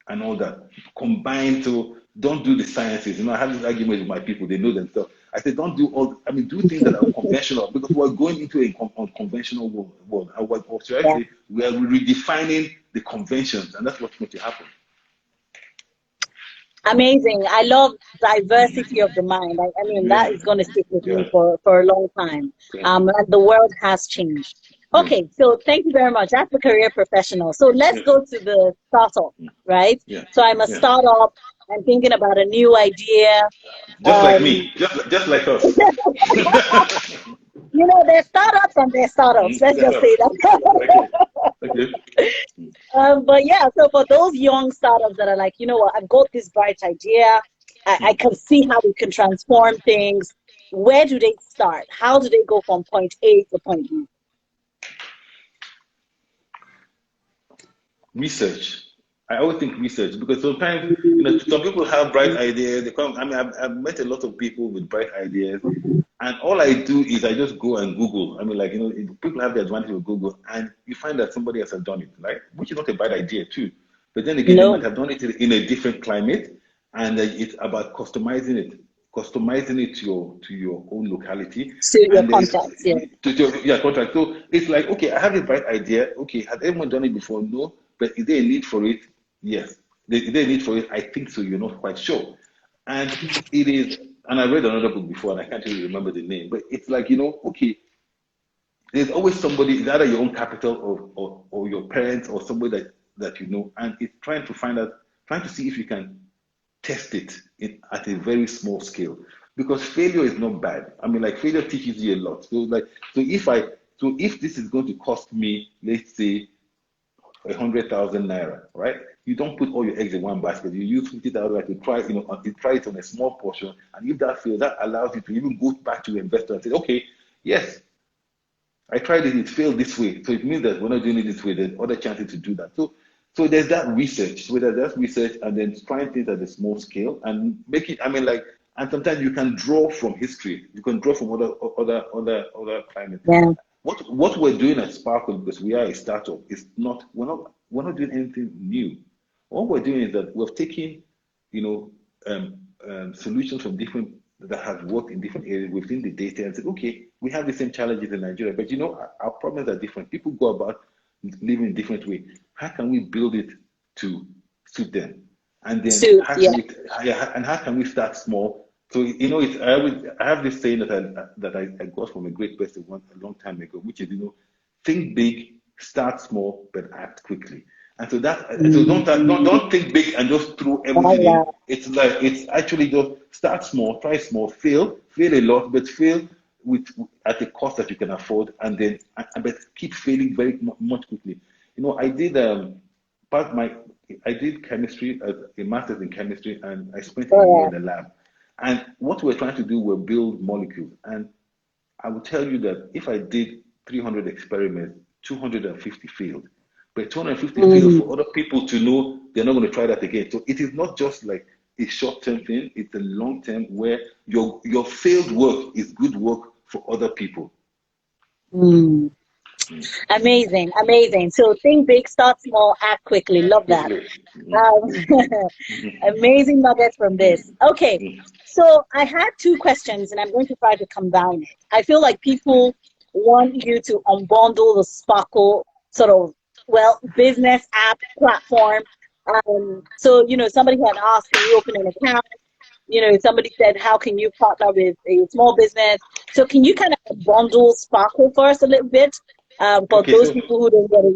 and all that. Combine. So don't do the sciences. I have this argument with my people. They know themselves. I say don't do all. I mean, do things that are conventional because we're going into a unconventional world. Or should I say, we are redefining the conventions, and that's what's going to happen. Amazing. I love diversity of the mind. I mean, that is going to stick with me for a long time. And the world has changed. Okay, so thank you very much. That's the career professional. So let's go to the startup, right? So I'm a startup. I'm thinking about a new idea. Just like me, just like us. There's startups and there's startups. Let's just say that. Okay. But yeah, so for those young startups that are like, you know what, I've got this bright idea. I can see how we can transform things. Where do they start? How do they go from point A to point B? Research. I always think research because sometimes some people have bright ideas. They come. I mean, I've met a lot of people with bright ideas, and all I do is I just go and Google. I mean, people have the advantage of Google, and you find that somebody else has done it, right? Which is not a bad idea too. But then again, they might have done it in a different climate, and it's about customizing it to your own locality. To your contacts, contact. So it's like, okay, I have a bright idea. Okay, has anyone done it before? No. But is there a need for it? Yes. Is there a need for it? I think so. You're not quite sure. And it is, and I read another book before, and I can't really remember the name, but it's like, okay, there's always somebody, either your own capital or your parents or somebody that you know, and it's trying to see if you can test it at a very small scale. Because failure is not bad. I mean, like failure teaches you a lot. So if this is going to cost me, let's say, 100,000 naira, right? You don't put all your eggs in one basket. You use 50,000 to try, try it on a small portion. And if that fails, that allows you to even go back to your investor and say, okay, yes, I tried it, it failed this way. So it means that we're not doing it this way. There's other chances to do that. So there's that research. So there's research and then trying things at a small scale and make it, and sometimes you can draw from history. You can draw from other climates. Yeah. What we're doing at Sparkle, because we are a startup, is we're not doing anything new. All we're doing is that we've taken, solutions from different that have worked in different areas within the data and said, okay, we have the same challenges in Nigeria, but our problems are different. People go about living in a different way. How can we build it to suit them? And then how can we start small? So I have this saying that I got from a great person a long time ago, which is think big, start small, but act quickly. And so don't think big and just throw everything in. It's actually just start small, try small, fail a lot, but fail at a cost that you can afford, and then but keep failing very much quickly. I did I did chemistry, a master's in chemistry, and I spent a year in the lab. And what we're trying to do, we're build molecules. And I will tell you that if I did 300 experiments, 250 failed. But 250 failed for other people to know they're not going to try that again. So it is not just like a short-term thing, it's a long-term where your failed work is good work for other people. Amazing. So think big, start small, act quickly. Love that. Amazing nuggets from this. Okay, so I had two questions and I'm going to try to combine it. I feel like people want you to unbundle the Sparkle sort of, business app platform. So, somebody had asked, can you open an account? Somebody said, how can you partner with a small business? So can you kind of bundle Sparkle for us a little bit? For those people who don't get it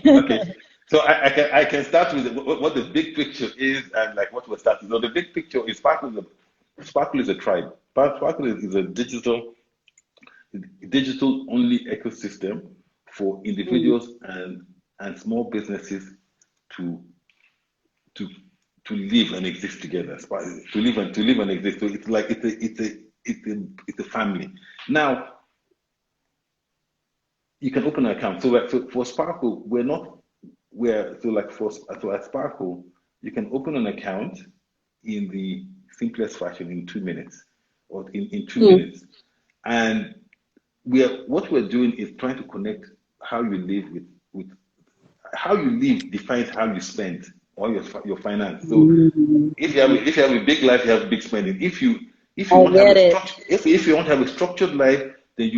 yet. Okay, so I can start with what the big picture is and like what we're starting. So the big picture is Sparkle is a tribe. Sparkle is a digital only ecosystem for individuals and small businesses to live and exist together. To live and exist. So it's like it's a family. Now, you can open an account. So like for Sparkle, so at Sparkle, you can open an account in the simplest fashion in 2 minutes, or in two Mm. minutes. And what we're doing is trying to connect how you live with how you live defines how you spend or your finance. So Mm. if you have a big life, you have big spending. If you I want to have get a it. structure if you want to have a structured life, then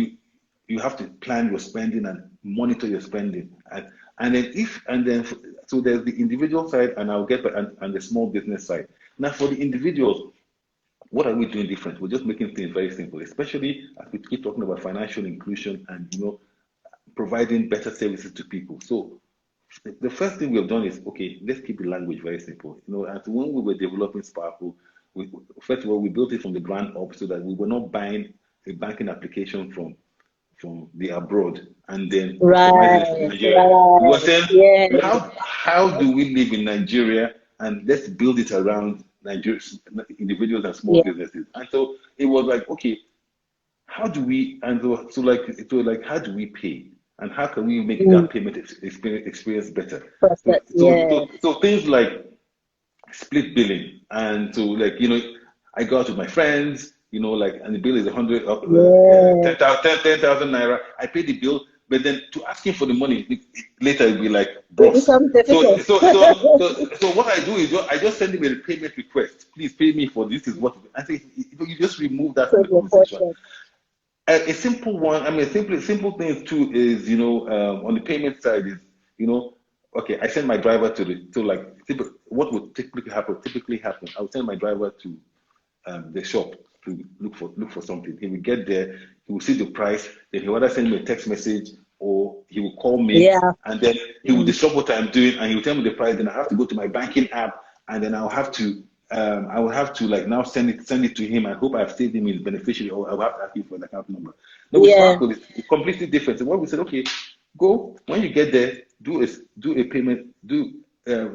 you have to plan your spending and monitor your spending. And then so there's the individual side, and I'll get and the small business side. Now for the individuals, what are we doing different? We're just making things very simple, especially as we keep talking about financial inclusion and providing better services to people. So the first thing we have done is, okay, let's keep the language very simple. And when we were developing Sparkle, first of all, we built it from the ground up so that we were not buying a banking application from the abroad and then customizing it for Right, Nigeria. We were right. saying, Yeah. how do we live in Nigeria, and let's build it around Nigeria's individuals and small Yeah. businesses. And so it was like, okay, how do we and so how do we pay, and how can we make Mm. that payment experience better? So Perfect. so Yeah. so, so things like split billing, and so I go out with my friends, and the bill is 100 Yeah. 10,000 naira. I pay the bill, but then to ask him for the money later it'll be like, It bros. becomes So difficult. so so so what I do is I just send him a payment request. Please pay me for this. Is what I think. You just remove that from Save the your conversation. portion. A simple one, I mean, simple things too is, on the payment side is, okay, I send my driver what would typically happen, I would send my driver to the shop to look for something. He will get there, he will see the price, then he will either send me a text message or he will call me, Yeah. and then he will Mm. disrupt what I'm doing, and he will tell me the price. Then I have to go to my banking app, and then I will have to like now send it to him. I hope I've saved him his beneficiary, or I'll have to ask him for the account number. No, with Yeah. Sparkle, it's completely different. So what we said, okay, go when you get there, do a payment, do a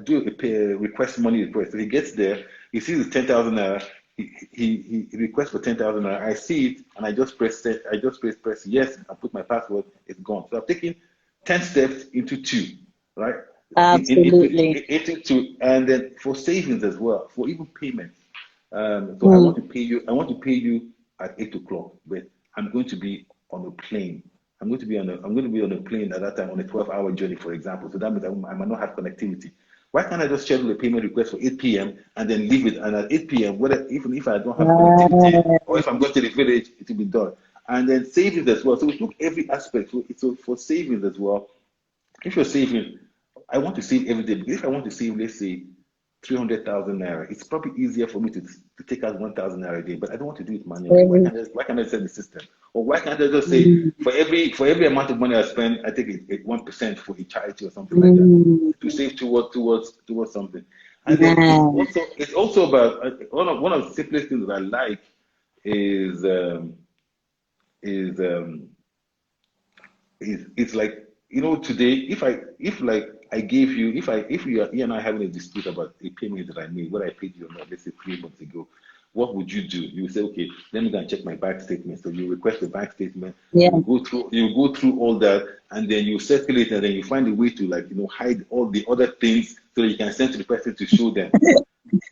request money request. So he gets there, he sees it's 10,000 naira. He requests for 10,000 naira. I see it, and I just press press yes. I put my password. It's gone. So I've taken 10 steps into two, right? Absolutely. Into two, and then for savings as well, for even payments. So I Mm. want to pay you. I want to pay you at 8 o'clock, but I'm going to be on a plane. I'm going to be on a plane at that time on a 12-hour journey, for example. So that means I might not have connectivity. Why can't I just schedule a payment request for 8 p.m. and then leave it? And at 8 p.m., even if I don't have connectivity, or Right. if I'm going to the village, it will be done. And then savings as well. So we took every aspect. So for savings as well, if you're saving, I want to save every day. Because if I want to save, let's say, 300,000 naira, it's probably easier for me to take out 1,000 naira a day, but I don't want to do it manually. Why Really. can't I set the system? Or why can't I just say, Mm. for every amount of money I spend, I take it 1% for a charity or something like that, Mm. to save towards something. And then Man. it's also about one of the simplest things that I like is is it's like, today, if like I gave you if you and I having a dispute about a payment that I made, what I paid you or not, let's say 3 months ago, what would you do? You would say, okay, let me go and check my bank statement. So you request a bank statement, Yeah. you go through all that, and then you circle it, and then you find a way to hide all the other things so that you can send to the person to show them.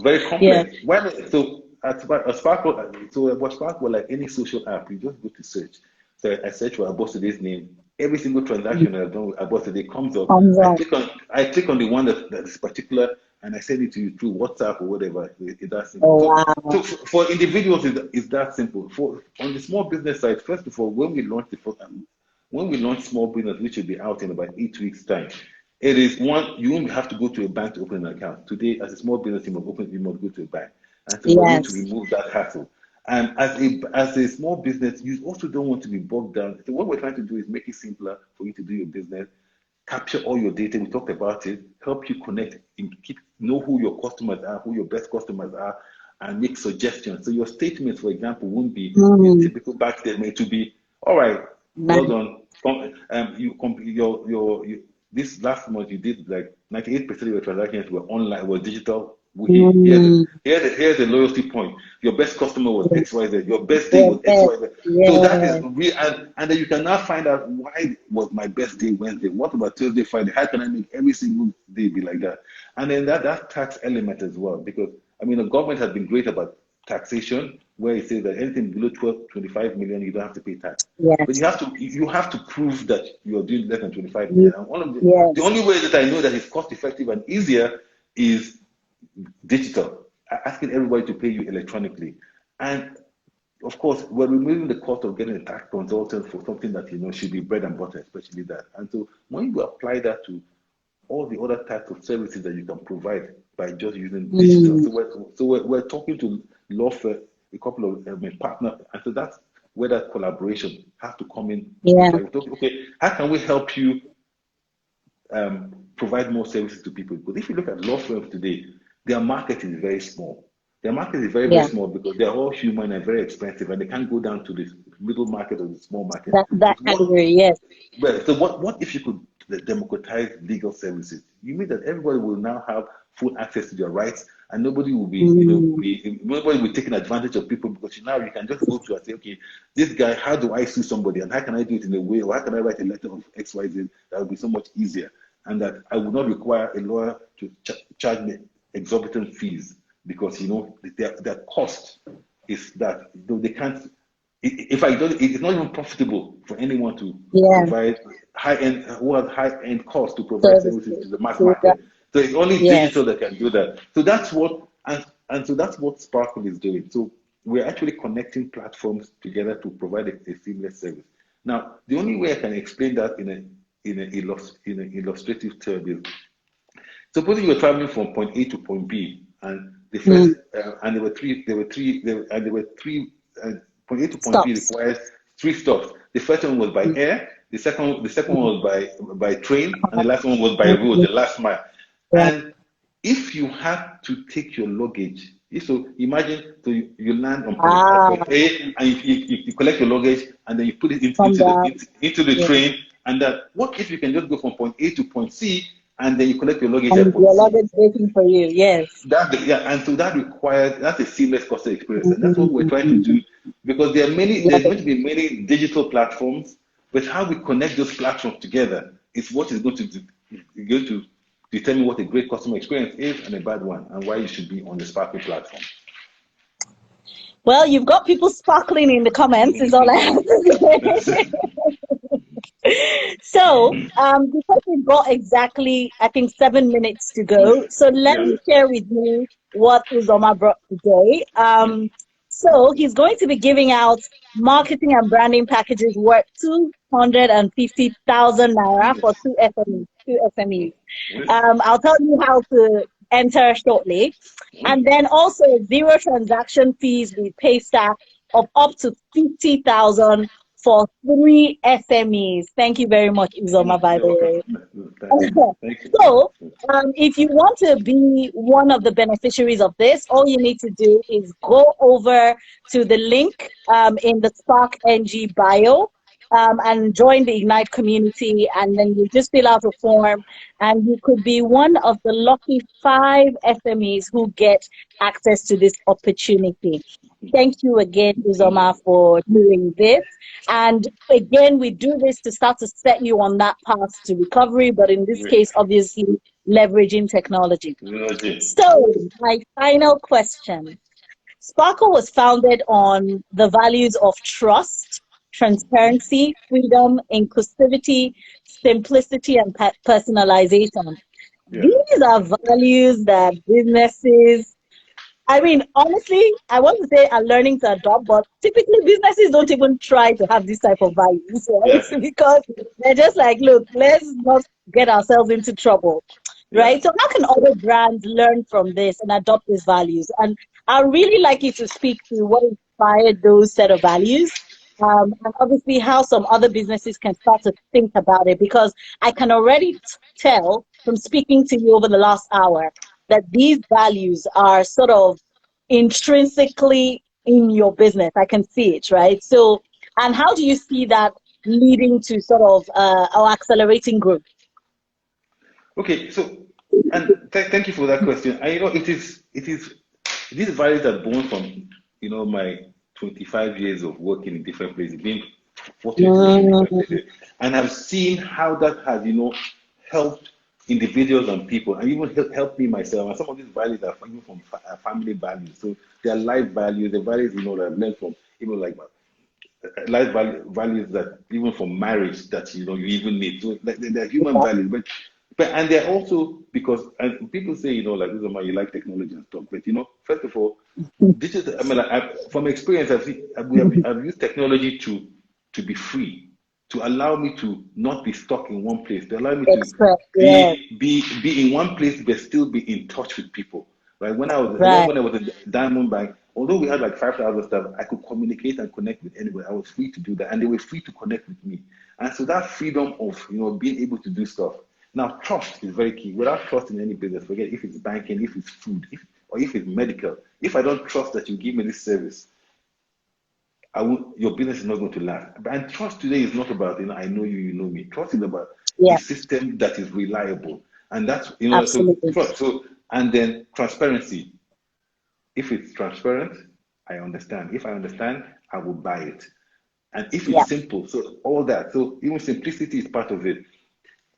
Very Yeah. complex. So at Sparkle, so what Sparkle, like any social app, you just go to search. So I search for Abos today's name. Every single transaction I've done with Abos today comes up. Thumbs up. I click on the one that is particular, and I send it to you through WhatsApp or whatever. It's that simple. Oh, So wow. for individuals, it's that simple. For on the small business side, first of all, when we launch small business, which will be out in about 8 weeks' time, it is one, you won't have to go to a bank to open an account. Today, as a small business, you must go to a bank. And so we're going to Yes. remove that hassle. And as a small business, you also don't want to be bogged down. So what we're trying to do is make it simpler for you to do your business, capture all your data. We talked about it, help you connect, and know who your customers are, who your best customers are, and make suggestions. So your statements, for example, won't be a Mm. typical bank statement. To be, all right, well Man. done. This last month you did like 98% of your transactions were online, were digital Here's the loyalty point. Your best customer was XYZ. Your best day was XYZ. So that is real, and then you can now find out why was my best day Wednesday. What about Thursday, Friday? How can I make every single day be like that? And then that tax element as well, because I mean the government has been great about taxation, where it says that anything below 25 million, you don't have to pay tax. But you have to prove that you're doing less than 25 million. And one of the only way that I know that it's cost effective and easier is digital, asking everybody to pay you electronically. And of course, we're removing the cost of getting a tax consultant for something that should be bread and butter, especially that. And so when you apply that to all the other types of services that you can provide by just using digital. So we're talking to law firm, a couple of partners, and so that's where that collaboration has to come in. Like, okay, how can we help you provide more services to people? Because if you look at law firms today, their market is very small. Their market is very, very small because they're all human and very expensive, and they can't go down to the middle market or the small market. That category, yes. Well, so what if you could democratize legal services? You mean that everybody will now have full access to their rights, and nobody will be, nobody will be taking advantage of people, because now you can just go to and say, okay, this guy, how do I sue somebody, and how can I do it in a way, or how can I write a letter of XYZ that will be so much easier, and that I will not require a lawyer to charge me exorbitant fees, because their cost is that they can't. If I don't, it's not even profitable for anyone to provide high-end cost to provide services to the mass market. So it's only digital that can do that. So that's what, and so that's what Sparkle is doing. So we're actually connecting platforms together to provide a seamless service. Now, the only way I can explain that in an illustrative term is, supposing you were traveling from point A to point B, and the first and there were three point A to point B requires 3 stops. The first one was by air, the second one was by train, and the last one was by road, the last mile. And if you had to take your luggage, so imagine, so you land on point A, and you collect your luggage, and then you put it into the train, and that, what if you can just go from point A to point C, and then you collect your luggage at point your luggage waiting for you, yes. And so that's a seamless customer experience, and that's what we're trying to do, because there's going to be many digital platforms, but how we connect those platforms together is what is going to determine what a great customer experience is and a bad one, and why you should be on the Sparkle platform. Well, you've got people sparkling in the comments, is all I have to say. So, because we've got exactly, I think, 7 minutes to go, so let me share with you what Uzoma brought today. So he's going to be giving out marketing and branding packages worth 250,000 naira for 2 SMEs. I'll tell you how to enter shortly. And then also 0 transaction fees with pay staff of up to 50,000 for 3 SMEs. Thank you very much, Uzoma, by the way. So, if you want to be one of the beneficiaries of this, all you need to do is go over to the link in the Spark NG bio and join the Ignite community, and then you just fill out a form, and you could be one of the lucky 5 SMEs who get access to this opportunity. Thank you again, Uzoma, for doing this. And again, we do this to start to set you on that path to recovery, but in this case, obviously, leveraging technology. So, my final question. Sparkle was founded on the values of trust, transparency, freedom, inclusivity, simplicity, and personalization. These are values that businesses, I mean, honestly, I want to say are learning to adopt, but typically businesses don't even try to have this type of values, right? Because they're just like, look, let's not get ourselves into trouble, right? So how can other brands learn from this and adopt these values? And I really like you to speak to what inspired those set of values, and obviously how some other businesses can start to think about it, because I can already tell from speaking to you over the last hour that these values are sort of intrinsically in your business. I can see it, right? So, and how do you see that leading to sort of or accelerating growth? Okay, so And thank you for that question. And these values are born from, my 25 years of working in different places, being fortunate to work in different places, and I've seen how that has, helped individuals and people, and even helped me myself. And some of these values are even from family values. So they are life values, the values, that I've learned from, like values that even from marriage that you even need. So like, they're human values, but and they're also because and people say like Uzoma, you like technology and stuff, but first of all, digital. I mean, from experience, I've used technology to be free, to allow me to not be stuck in one place, to allow me to be in one place but still be in touch with people. Right? When I was in Diamond Bank, although we had like 5,000 staff, I could communicate and connect with anybody. I was free to do that, and they were free to connect with me. And so that freedom of being able to do stuff. Now, trust is very key. Without trust in any business, forget if it's banking, if it's food, or if it's medical. If I don't trust that you give me this service, your business is not going to last. And trust today is not about I know you, you know me. Trust is about a system that is reliable, and that's Absolutely. so and then transparency. If it's transparent, I understand. If I understand, I will buy it. And if it's simple, so all that. So even simplicity is part of it.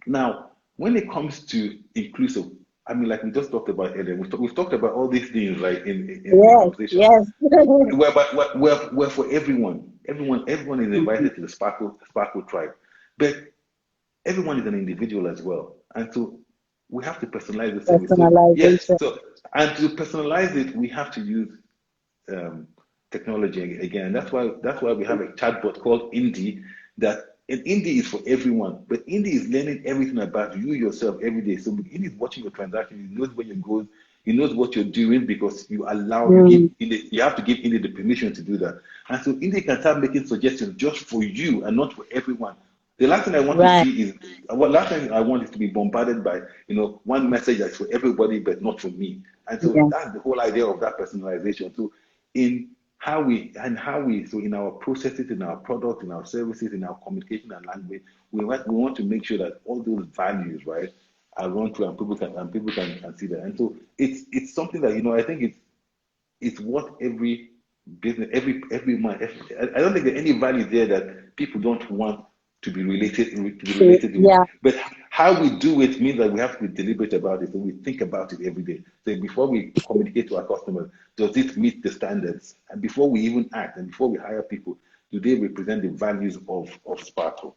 Now, when it comes to inclusive, I mean, like we just talked about earlier, we've talked about all these things, right, in the conversation. Yes. We're for everyone. Everyone is invited to the Sparkle tribe. But everyone is an individual as well. And so we have to personalize the service. So, yes, and to personalize it, we have to use technology again. That's why we have a chatbot called Indie and Indie is for everyone, but Indie is learning everything about you yourself every day. So Indie is watching your transactions, he knows where you're going, he knows what you're doing because you have to give Indie the permission to do that. And so Indie can start making suggestions just for you and not for everyone. The last thing I want to see is last thing I want is to be bombarded by one message that's for everybody but not for me. And so that's the whole idea of that personalization. So in so in our processes, in our products, in our services, in our communication and language, we want to make sure that all those values, right, are run through and people can see that. And so it's something that I think it's what every business, every man. I don't think there are any values there that people don't want to be related to. But how we do it means that we have to be deliberate about it. So we think about it every day. So before we communicate to our customers, does it meet the standards? And before we even act and before we hire people, do they represent the values of Sparkle?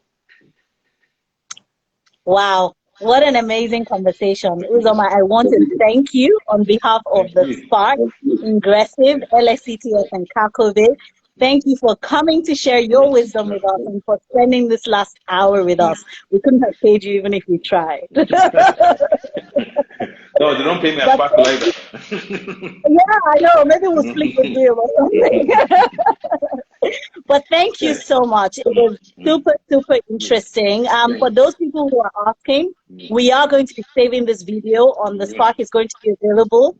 Wow. What an amazing conversation. Uzoma, I want to thank you on behalf of the Spark, Ingressive, LSCTS, and Kakove. Thank you for coming to share your wisdom with us and for spending this last hour with us. We couldn't have paid you even if we tried. No, they don't pay me a Sparkle either. Yeah, I know. Maybe we'll split the deal or something. But thank you so much. It was super, super interesting. For those people who are asking, we are going to be saving this video on the Spark. It's going to be available.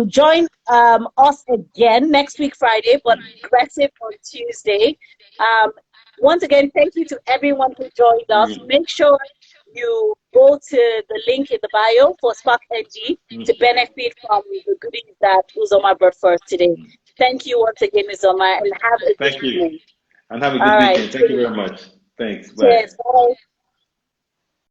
Join us again next week, Friday, but Aggressive on Tuesday. Once again, thank you to everyone who joined us. Make sure you go to the link in the bio for Spark NG to benefit from the goodies that Uzoma brought for us today. Thank you once again, Uzoma, and have a good evening. And have a good weekend. Thank you very much. Thanks. Bye. Cheers. Bye.